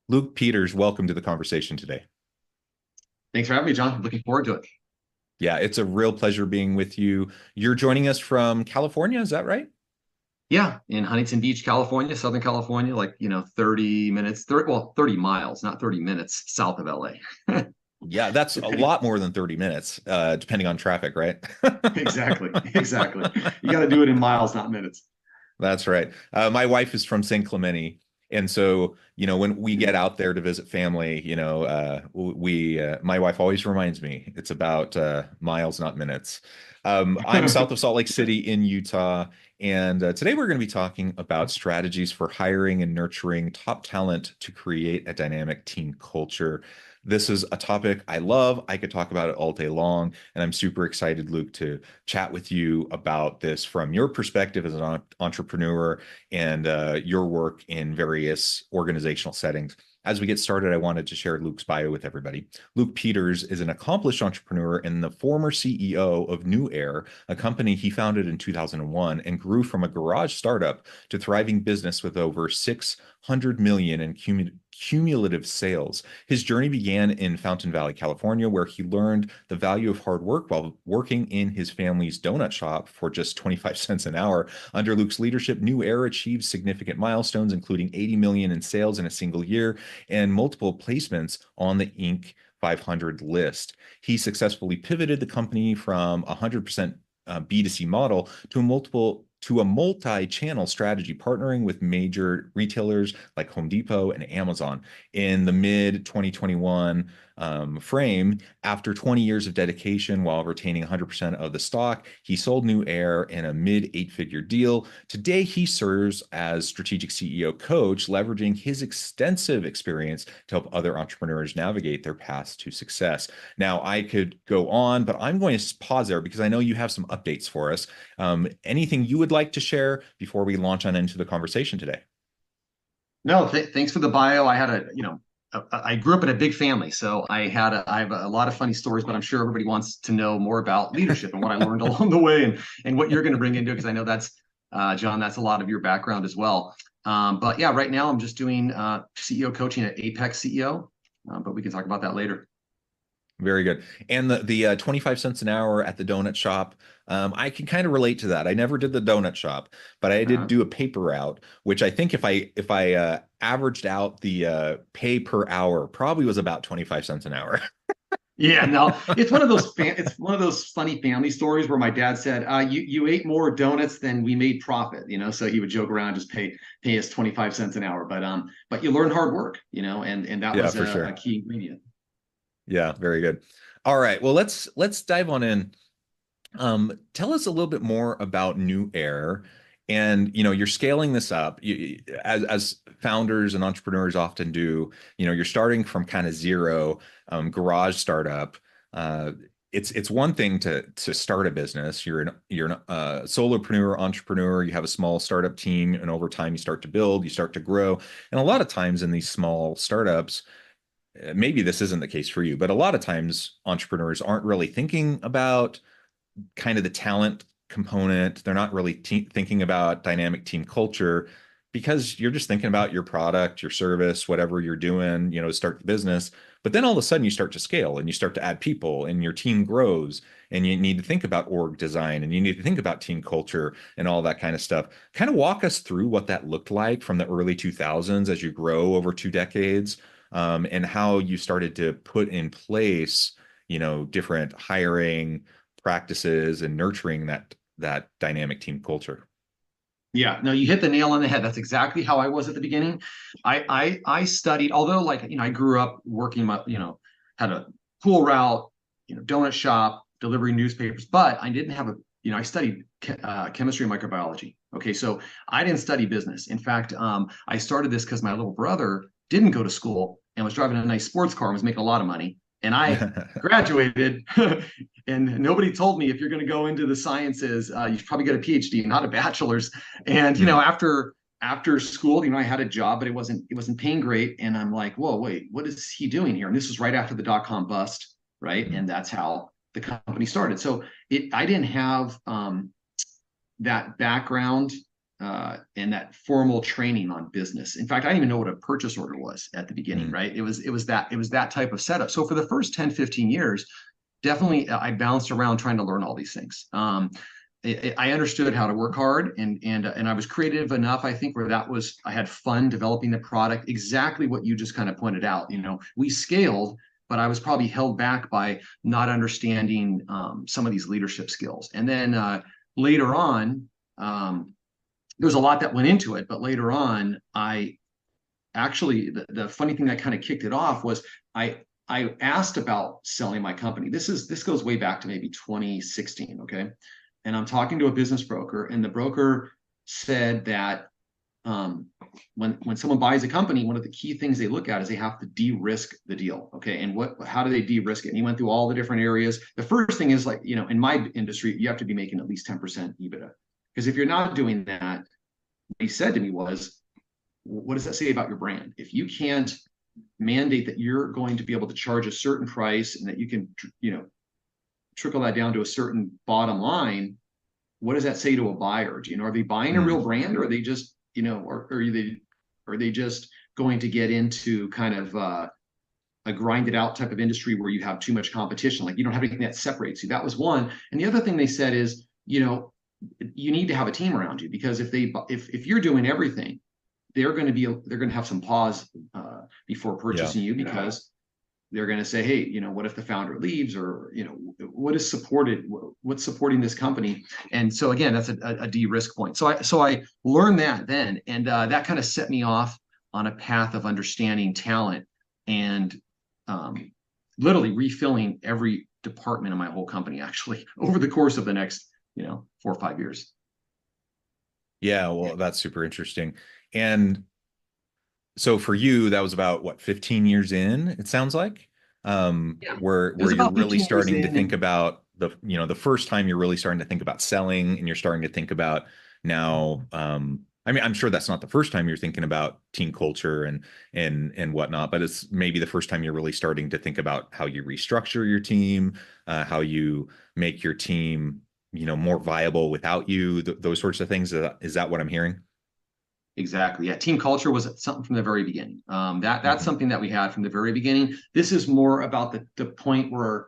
Luke Peters, welcome to the conversation today. Thanks for having me, John. I'm looking forward to it. Yeah, it's a real pleasure being with you. You're joining us from California, is that right? Yeah, in Huntington Beach, California, Southern California, 30 minutes, 30 miles, not 30 minutes south of LA. Yeah, that's a Depending. lot more than 30 minutes, depending on traffic, right? Exactly. Exactly. You got to do it in miles, not minutes. That's right. My wife is from San Clemente. And so, when we get out there to visit family, my wife always reminds me it's about miles, not minutes. I'm south of Salt Lake City in Utah. And today we're going to be talking about strategies for hiring and nurturing top talent to create a dynamic team culture. This is a topic I love. I could talk about it all day long. And I'm super excited, Luke, to chat with you about this from your perspective as an entrepreneur and your work in various organizational settings. As we get started, I wanted to share Luke's bio with everybody. Luke Peters is an accomplished entrepreneur and the former CEO of New Air, a company he founded in 2001 and grew from a garage startup to thriving business with over 600 million in cumulative sales. His journey began in Fountain Valley, California, where he learned the value of hard work while working in his family's donut shop for just 25 cents an hour. Under Luke's leadership, New Air achieved significant milestones, including 80 million in sales in a single year and multiple placements on the Inc. 500 list. He successfully pivoted the company from 100% B2C model to a multi-channel strategy, partnering with major retailers like Home Depot and Amazon. In the mid 2021 frame, after 20 years of dedication while retaining 100% of the stock, he sold New Air in a mid eight-figure deal. Today, he serves as strategic CEO coach, leveraging his extensive experience to help other entrepreneurs navigate their paths to success. Now, I could go on, but I'm going to pause there because I know you have some updates for us. Anything you would like to share before we launch on into the conversation today? No, thanks for the bio. I grew up in a big family, so I have a lot of funny stories, but I'm sure everybody wants to know more about leadership and what I learned along the way and what you're going to bring into it, because I know John, that's a lot of your background as well. But yeah, right now I'm just doing CEO coaching at Apex CEO, but we can talk about that later. Very good. And the 25 cents an hour at the donut shop, I can kind of relate to that. I never did the donut shop, but I did Uh-huh. do a paper route, which I think if I averaged out the pay per hour, probably was about 25 cents an hour. Yeah, no, it's one of those funny family stories where my dad said, you ate more donuts than we made profit, so he would joke around, just pay us 25 cents an hour. But you learn hard work, and that Yeah, was for a sure. key ingredient. Yeah, very good. All right. Well, let's dive on in. Tell us a little bit more about New Air. And you're scaling this up as founders and entrepreneurs often do. You're starting from kind of zero, garage startup. Uh, it's one thing to start a business. You're a solopreneur, entrepreneur. You have a small startup team, and over time you start to build, you start to grow. And a lot of times in these small startups, maybe this isn't the case for you, but a lot of times entrepreneurs aren't really thinking about kind of the talent component. They're not really thinking about dynamic team culture because you're just thinking about your product, your service, whatever you're doing, to start the business. But then all of a sudden you start to scale and you start to add people and your team grows and you need to think about org design and you need to think about team culture and all that kind of stuff. Kind of walk us through what that looked like from the early 2000s as you grow over 2 decades, and how you started to put in place, different hiring practices and nurturing that dynamic team culture. Yeah, no, you hit the nail on the head. That's exactly how I was at the beginning. I studied, although I grew up working had a pool route, donut shop, delivering newspapers, but I didn't have I studied chemistry and microbiology. Okay, so I didn't study business. In fact, I started this because my little brother didn't go to school and was driving a nice sports car and was making a lot of money. And I graduated and nobody told me, if you're going to go into the sciences, you should probably get a PhD, not a bachelor's. And Hmm. after school, I had a job, but it wasn't paying great. And I'm like, whoa, wait, what is he doing here? And this was right after the dot-com bust, right? Hmm. And that's how the company started. So I didn't have that background and that formal training on business. In fact, I didn't even know what a purchase order was at the beginning, Mm. right? It was that type of setup. So for the first 10, 15 years, definitely I bounced around trying to learn all these things. I understood how to work hard, and I was creative enough, I think, where I had fun developing the product. Exactly what you just kind of pointed out. We scaled, but I was probably held back by not understanding some of these leadership skills. And then later on, there was a lot that went into it. But later on, I actually the funny thing that kind of kicked it off was I asked about selling my company. This goes way back to maybe 2016, okay? And I'm talking to a business broker, and the broker said that when someone buys a company, one of the key things they look at is they have to de-risk the deal, okay? And how do they de-risk it? And he went through all the different areas. The first thing is, like, in my industry, you have to be making at least 10% EBITDA, because if you're not doing that, what he said to me was, what does that say about your brand? If you can't mandate that you're going to be able to charge a certain price and that you can, trickle that down to a certain bottom line, what does that say to a buyer? Are they buying a real brand, or are they just, or are they just going to get into kind of a grinded out type of industry where you have too much competition? Like, you don't have anything that separates you. That was one. And the other thing they said is, you need to have a team around you, because if you're doing everything, they're going to have some pause before purchasing you, because they're going to say, hey, what if the founder leaves, or what's supporting this company? And so again, that's a de-risk point. So I learned that then, and that kind of set me off on a path of understanding talent, and literally refilling every department in my whole company, actually, over the course of the next 4 or 5 years. Yeah, well, that's super interesting. And so for you, that was about what, 15 years in, it sounds like, Yeah, it where was you're about really 15 years starting to in. think And about the first time you're really starting to think about selling, and you're starting to think about now, I mean, I'm sure that's not the first time you're thinking about team culture and whatnot, but it's maybe the first time you're really starting to think about how you restructure your team, how you make your team, more viable without you, those sorts of things. Is that what I'm hearing? exactly. Yeah. Team culture was something from the very beginning. That's Hmm. something that we had from the very beginning. This is more about the point where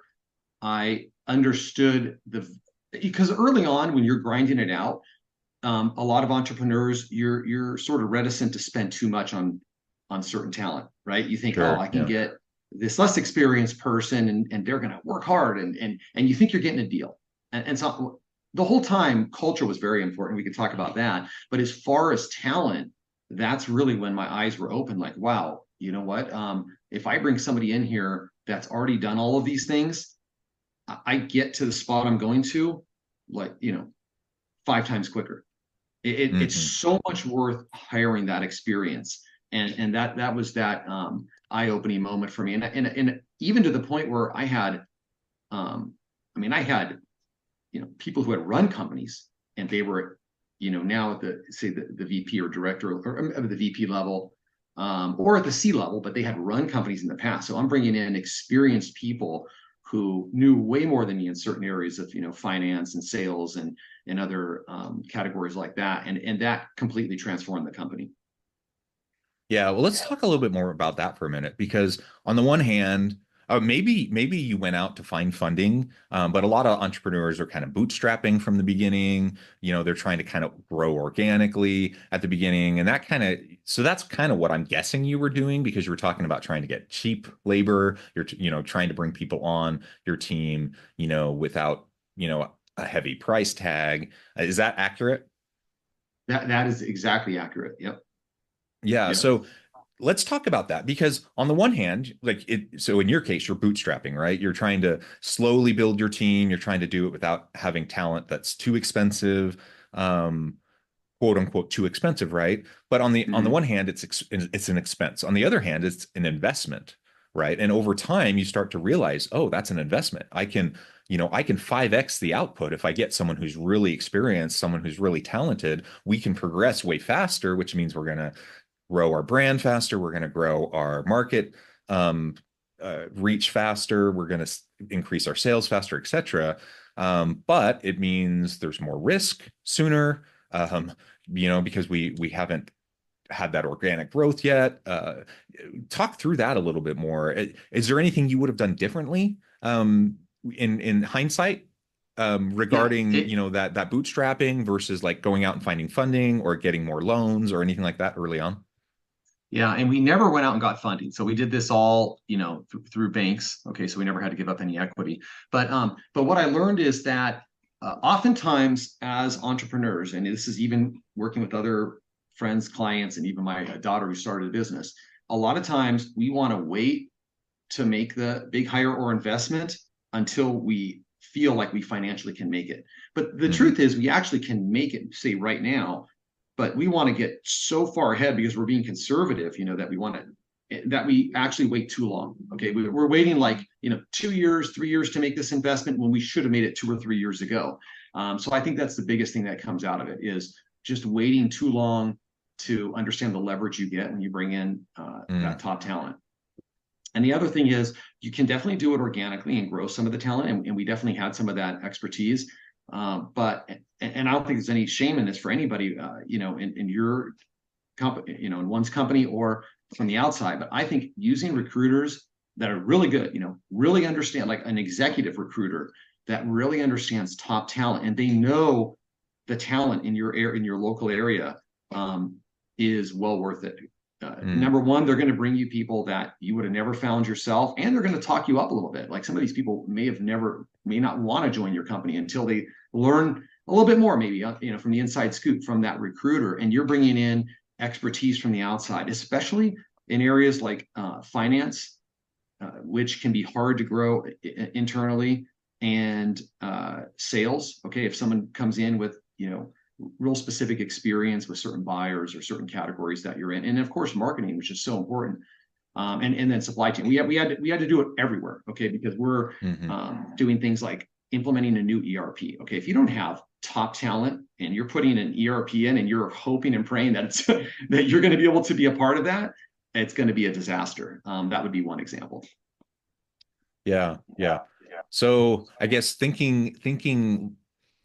I understood because early on, when you're grinding it out, a lot of entrepreneurs, you're sort of reticent to spend too much on certain talent, right? You think, oh, Sure. I can Yeah. get this less experienced person, and they're going to work hard, and you think you're getting a deal. And so the whole time, culture was very important. We could talk about that. But as far as talent, that's really when my eyes were open. Like, wow, you know what? If I bring somebody in here that's already done all of these things, I get to the spot I'm going to, like, 5 times quicker. It's Hmm. so much worth hiring that experience, and that was that eye-opening moment for me, and even to the point where um, I had people who had run companies, and they were now at the VP or director, or the VP level, or at the C level, but they had run companies in the past. So I'm bringing in experienced people who knew way more than me in certain areas of finance and sales and other categories like that, and that completely transformed the company. Yeah, well, let's talk a little bit more about that for a minute, because on the one hand, maybe you went out to find funding, but a lot of entrepreneurs are kind of bootstrapping from the beginning. They're trying to kind of grow organically at the beginning, and that's kind of what I'm guessing you were doing, because you were talking about trying to get cheap labor. You're trying to bring people on your team, without a heavy price tag. Is that accurate? That is exactly accurate. Yep. Yeah. Yep. So let's talk about that, because on the one hand, so in your case, you're bootstrapping, right? You're trying to slowly build your team. You're trying to do it without having talent that's too expensive, um, quote unquote, too expensive, right? But on the Mhm. one hand, it's an expense. On the other hand, it's an investment, right? And over time, you start to realize, oh, that's an investment. I can 5x the output if I get someone who's really experienced, someone who's really talented. We can progress way faster, which means we're going to grow our brand faster. We're going to grow our market reach faster. We're going to increase our sales faster, etc. But it means there's more risk sooner. because we haven't had that organic growth yet. Talk through that a little bit more. Is there anything you would have done differently in hindsight Yeah, regarding, that bootstrapping versus like going out and finding funding or getting more loans or anything like that early on? yeah, and we never went out and got funding. So we did this all, through banks. Okay, so we never had to give up any equity. But what I learned is that oftentimes as entrepreneurs, and this is even working with other friends, clients, and even my daughter who started a business, a lot of times we want to wait to make the big hire or investment until we feel like we financially can make it. But the Hmm. truth is, we actually can make it, say, right now, but we want to get so far ahead because we're being conservative, that we actually wait too long. Okay, we're waiting like 2 years, 3 years to make this investment when we should have made it 2 or 3 years ago. So I think that's the biggest thing that comes out of it is just waiting too long to understand the leverage you get when you bring in that top talent. And the other thing is you can definitely do it organically and grow some of the talent. And we definitely had some of that expertise. And I don't think there's any shame in this for anybody, in your company, in one's company or from the outside. But I think using recruiters that are really good, really understand, like an executive recruiter that really understands top talent and they know the talent in your local area is well worth it. Number one, they're going to bring you people that you would have never found yourself, and they're going to talk you up a little bit. Like some of these people may not want to join your company until they learn a little bit more, maybe from the inside scoop from that recruiter, and you're bringing in expertise from the outside, especially in areas like finance, which can be hard to grow internally, and sales. Okay, if someone comes in with real specific experience with certain buyers or certain categories that you're in, and of course marketing, which is so important, and then supply chain. We had to do it everywhere, okay, because we're Hmm. doing things like implementing a new ERP. Okay, if you don't have top talent and you're putting an ERP in and you're hoping and praying that it's that you're going to be able to be a part of that, it's going to be a disaster. That would be one example. Yeah, yeah. So I guess thinking,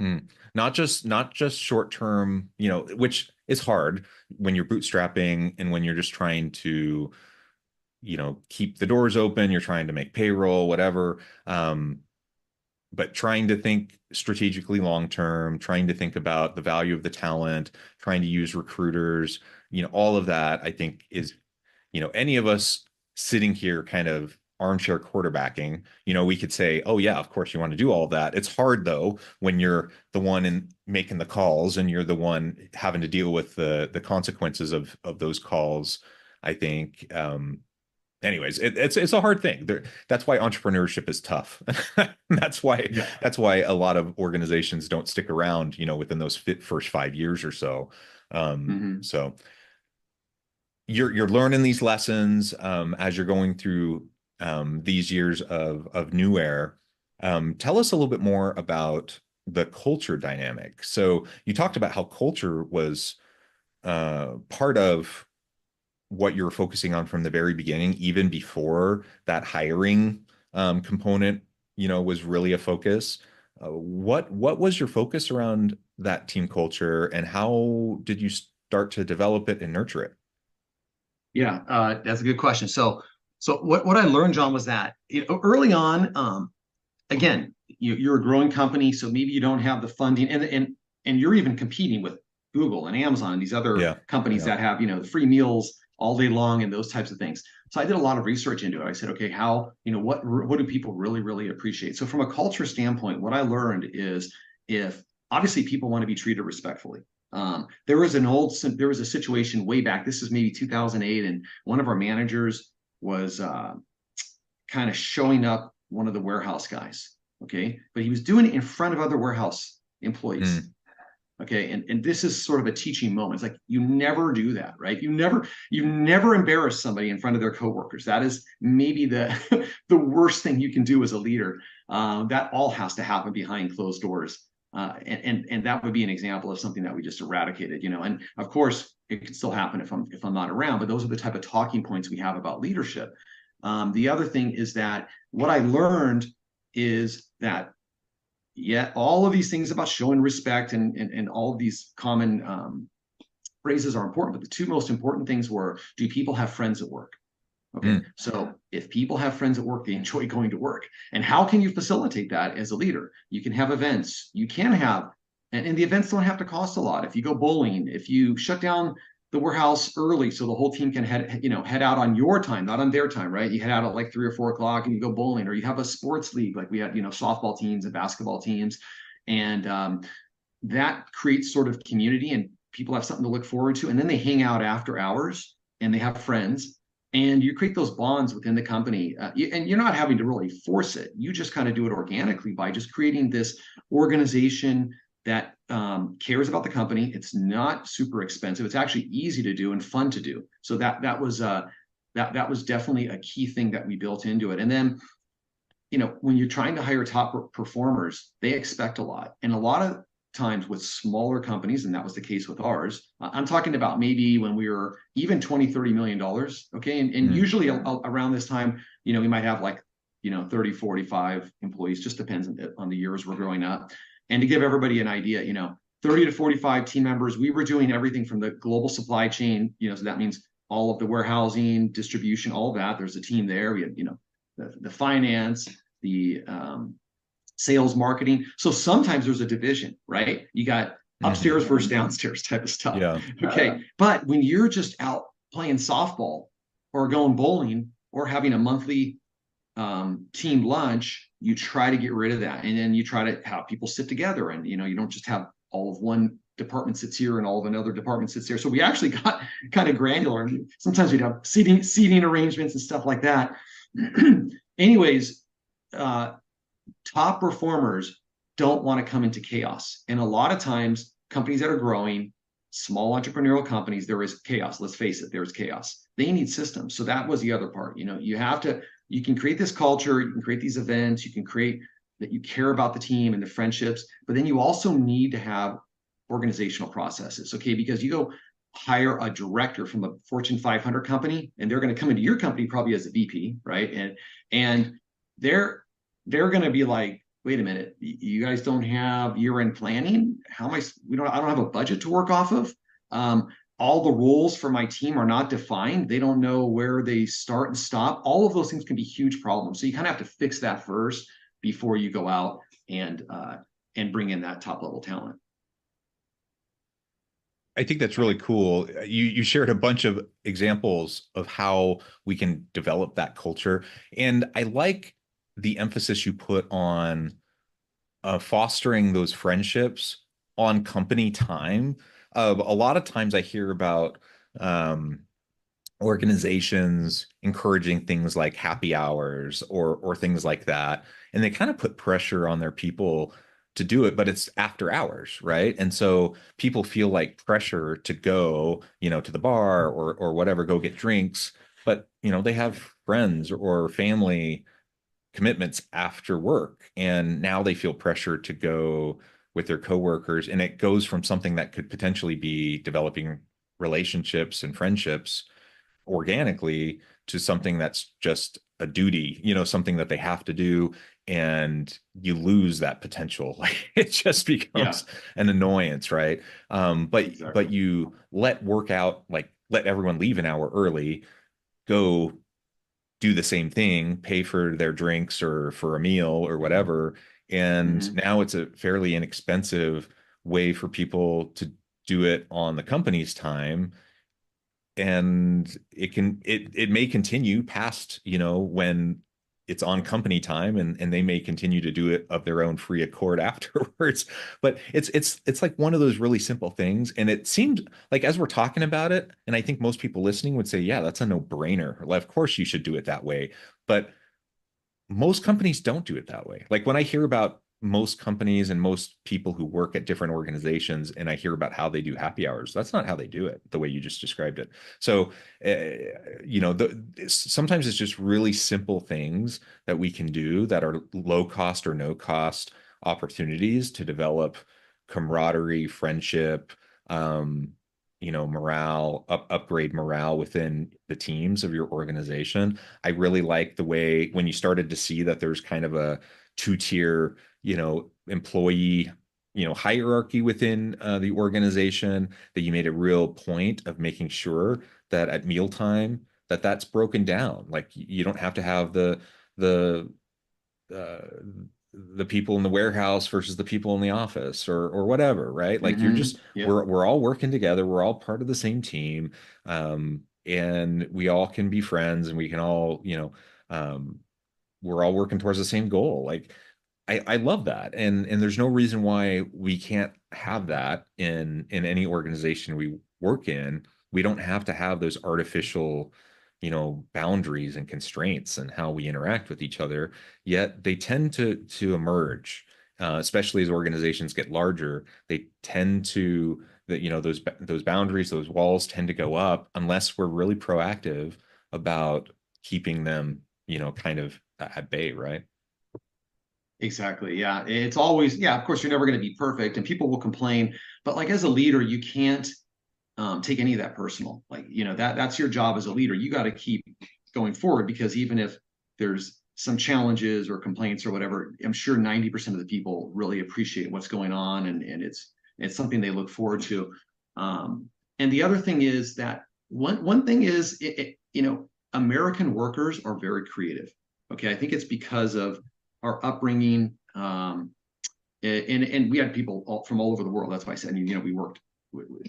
hmm, not just short term, which is hard when you're bootstrapping and when you're just trying to, keep the doors open, you're trying to make payroll, whatever. But trying to think strategically long term, trying to think about the value of the talent, trying to use recruiters, all of that, I think is, any of us sitting here kind of armchair quarterbacking, we could say, oh yeah, of course you want to do all of that. It's hard though when you're the one in making the calls and you're the one having to deal with the consequences of those calls. I think anyways, it's a hard thing. That's why entrepreneurship is tough. That's why Yeah. that's why a lot of organizations don't stick around, within those first 5 years or so. Mm-hmm. So you're learning these lessons as you're going through these years of New Air. Tell us a little bit more about the culture dynamic. So you talked about how culture was part of what you're focusing on from the very beginning, even before that hiring component, was really a focus. What was your focus around that team culture, and how did you start to develop it and nurture it? Yeah, that's a good question. So what I learned, John, was that early on, again, you're a growing company, so maybe you don't have the funding, and you're even competing with Google and Amazon and these other Yeah, companies yeah. that have the free meals all day long and those types of things. So I did a lot of research into it. I said, okay, how what do people really appreciate? So from a culture standpoint, what I learned is if obviously people want to be treated respectfully. There was a situation way back. This is maybe 2008, and one of our managers was kind of showing up one of the warehouse guys. Okay. But he was doing it in front of other warehouse employees. Mm, Okay. And this is sort of a teaching moment. It's like you never do that, right? You never embarrass somebody in front of their coworkers. That is maybe the the worst thing you can do as a leader. That all has to happen behind closed doors. And that would be an example of something that we just eradicated, and of course it could still happen if I'm not around, but those are the type of talking points we have about leadership. The other thing is that what I learned is that, yeah, all of these things about showing respect and all of these common phrases are important, but the two most important things were, do people have friends at work? Okay, Mm. so if people have friends at work, they enjoy going to work. And how can you facilitate that as a leader? You can have events. You can have, and the events don't have to cost a lot. If you go bowling, if you shut down the warehouse early so the whole team can head out on your time, not on their time, right? You head out at like 3 or 4 o'clock and you go bowling, or you have a sports league like we had, softball teams and basketball teams, and that creates sort of community and people have something to look forward to, and then they hang out after hours and they have friends and you create those bonds within the company, and you're not having to really force it. You just kind of do it organically by just creating this organization that cares about the company. It's not super expensive. It's actually easy to do and fun to do. So that was definitely a key thing that we built into it. And then, when you're trying to hire top performers, they expect a lot. And a lot of times with smaller companies, and that was the case with ours, I'm talking about maybe when we were even 20, $30 million. Okay. And usually around this time, we might have like, 30, 45 employees, just depends on the years we're growing up. And to give everybody an idea, 30 to 45 team members, we were doing everything from the global supply chain, so that means all of the warehousing, distribution, all of that. There's a team there. We had, the finance, the sales, marketing. So sometimes there's a division, right? You got upstairs versus downstairs type of stuff. Yeah. Okay. But when you're just out playing softball or going bowling or having a monthly team lunch, you try to get rid of that. And then you try to have people sit together and, you don't just have all of one department sits here and all of another department sits there. So we actually got kind of granular. Sometimes we'd have seating arrangements and stuff like that. Anyways, top performers don't want to come into chaos. And a lot of times, companies that are growing, small entrepreneurial companies, there is chaos. Let's face it, there's chaos. They need systems. So that was the other part. You can create this culture, you can create these events, you can create that you care about the team and the friendships, but then you also need to have organizational processes, okay? Because you go hire a director from a Fortune 500 company, and they're going to come into your company probably as a VP, right? And they're going to be like, wait a minute, you guys don't have year-end planning? I don't have a budget to work off of. All the roles for my team are not defined. They don't know where they start and stop. All of those things can be huge problems. So you kind of have to fix that first before you go out and bring in that top level talent. I think that's really cool. You shared a bunch of examples of how we can develop that culture. And I like the emphasis you put on fostering those friendships on company time. A lot of times I hear about organizations encouraging things like happy hours or things like that, and they kind of put pressure on their people to do it, but it's after hours, right? And so people feel like pressure to go, to the bar or whatever, go get drinks, but they have friends or family commitments after work, and now they feel pressure to go with their coworkers, and it goes from something that could potentially be developing relationships and friendships organically to something that's just a duty, something that they have to do, and you lose that potential. Like it just becomes an annoyance, right? But you let work out, like let everyone leave an hour early, go do the same thing, pay for their drinks or for a meal or whatever. And now it's a fairly inexpensive way for people to do it on the company's time. And it may continue past, when it's on company time, and they may continue to do it of their own free accord afterwards. But it's like one of those really simple things. And it seemed like as we're talking about it, and I think most people listening would say, yeah, that's a no-brainer. Well, of course you should do it that way. But most companies don't do it that way. Like when I hear about most companies and most people who work at different organizations, and I hear about how they do happy hours, that's not how they do it, the way you just described it. So, sometimes it's just really simple things that we can do that are low cost or no cost opportunities to develop camaraderie, friendship, morale, upgrade morale within the teams of your organization. I really like the way when you started to see that there's kind of a two-tier, employee hierarchy within the organization, that you made a real point of making sure that at mealtime that's broken down. Like you don't have to have the uh, the people in the warehouse versus the people in the office or whatever, right? Like you're just Yeah. we're all working together, we're all part of the same team, and we all can be friends, and we can all, we're all working towards the same goal. Like I love that. And there's no reason why we can't have that in any organization we work in. We don't have to have those artificial, boundaries and constraints and how we interact with each other. Yet they tend to emerge, especially as organizations get larger. They tend to that those boundaries, those walls tend to go up unless we're really proactive about keeping them, kind of at bay, right? Exactly. Yeah. It's always, yeah, of course, you're never going to be perfect and people will complain. But like as a leader, you can't take any of that personal. Like, that's your job as a leader. You got to keep going forward because even if there's some challenges or complaints or whatever, I'm sure 90% of the people really appreciate what's going on and it's something they look forward to. And the other thing is that one thing is, American workers are very creative. Okay. I think it's because of our upbringing. And we had people from all over the world. That's why I said, we worked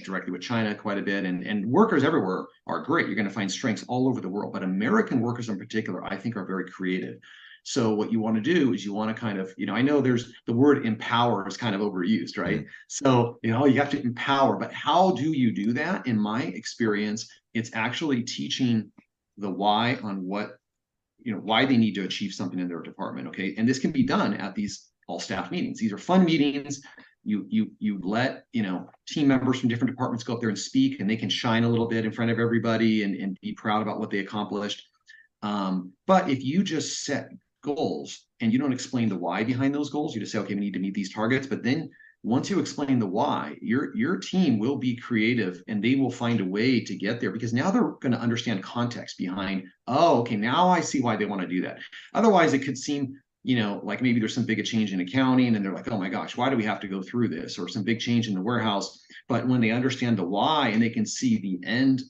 directly with China quite a bit, and workers everywhere are great. You're going to find strengths all over the world, but American workers in particular, I think, are very creative. So what you want to do is you want to kind of, I know there's the word empower is kind of overused, right? Mm. So, you have to empower, but how do you do that? In my experience, it's actually teaching the why on why they need to achieve something in their department. Okay. And this can be done at these all staff meetings. These are fun meetings. You let team members from different departments go up there and speak, and they can shine a little bit in front of everybody and be proud about what they accomplished. But if you just set goals and you don't explain the why behind those goals, you just say, okay, we need to meet these targets. But then once you explain the why, your team will be creative and they will find a way to get there because now they're going to understand context behind, oh, okay, now I see why they want to do that. Otherwise, it could seem, like maybe there's some big change in accounting and they're like, oh my gosh, why do we have to go through this? Or some big change in the warehouse. But when they understand the why and they can see the end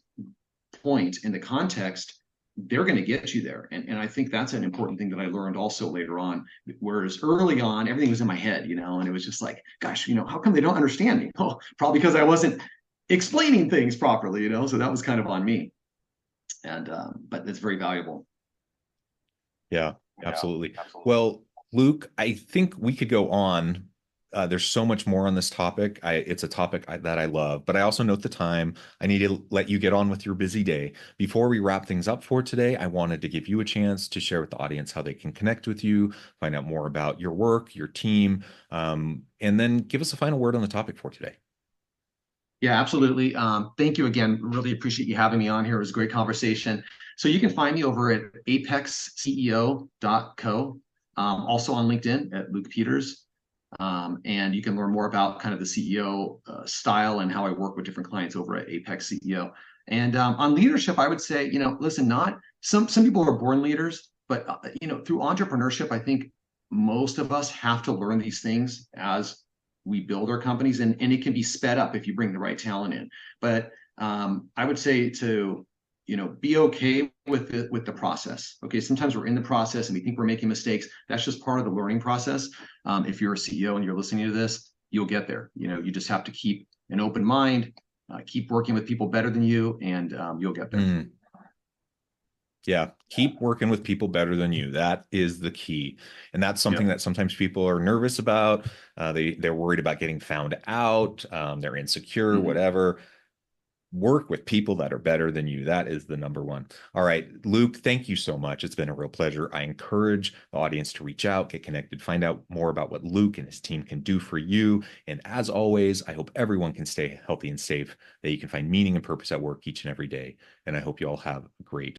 point in the context, they're going to get you there. And I think that's an important thing that I learned also later on. Whereas early on, everything was in my head, and it was just like, gosh, how come they don't understand me? Oh, probably because I wasn't explaining things properly, so that was kind of on me. And, but it's very valuable. Yeah, absolutely. Well, Luke, I think we could go on. There's so much more on this topic. It's a topic that I love, but I also note the time. I need to let you get on with your busy day. Before we wrap things up for today, I wanted to give you a chance to share with the audience how they can connect with you, find out more about your work, your team, and then give us a final word on the topic for today. Yeah, absolutely. Thank you again. Really appreciate you having me on here. It was a great conversation. So you can find me over at apexceo.co, also on LinkedIn at Luke Peters. And you can learn more about kind of the CEO style and how I work with different clients over at Apex CEO. And on leadership, I would say, listen, not some people are born leaders, but through entrepreneurship, I think most of us have to learn these things as we build our companies, and it can be sped up if you bring the right talent in. But I would say to be okay with the process. Okay, sometimes we're in the process and we think we're making mistakes. That's just part of the learning process. If you're a CEO and you're listening to this, you'll get there. You just have to keep an open mind, keep working with people better than you, and you'll get there. Mm. Yeah, keep working with people better than you. That is the key. And that's something that sometimes people are nervous about. They're worried about getting found out. They're insecure, whatever. Work with people that are better than you. That is the number one. All right, Luke, thank you so much. It's been a real pleasure. I encourage the audience to reach out, get connected, find out more about what Luke and his team can do for you. And as always, I hope everyone can stay healthy and safe, that you can find meaning and purpose at work each and every day. And I hope you all have a great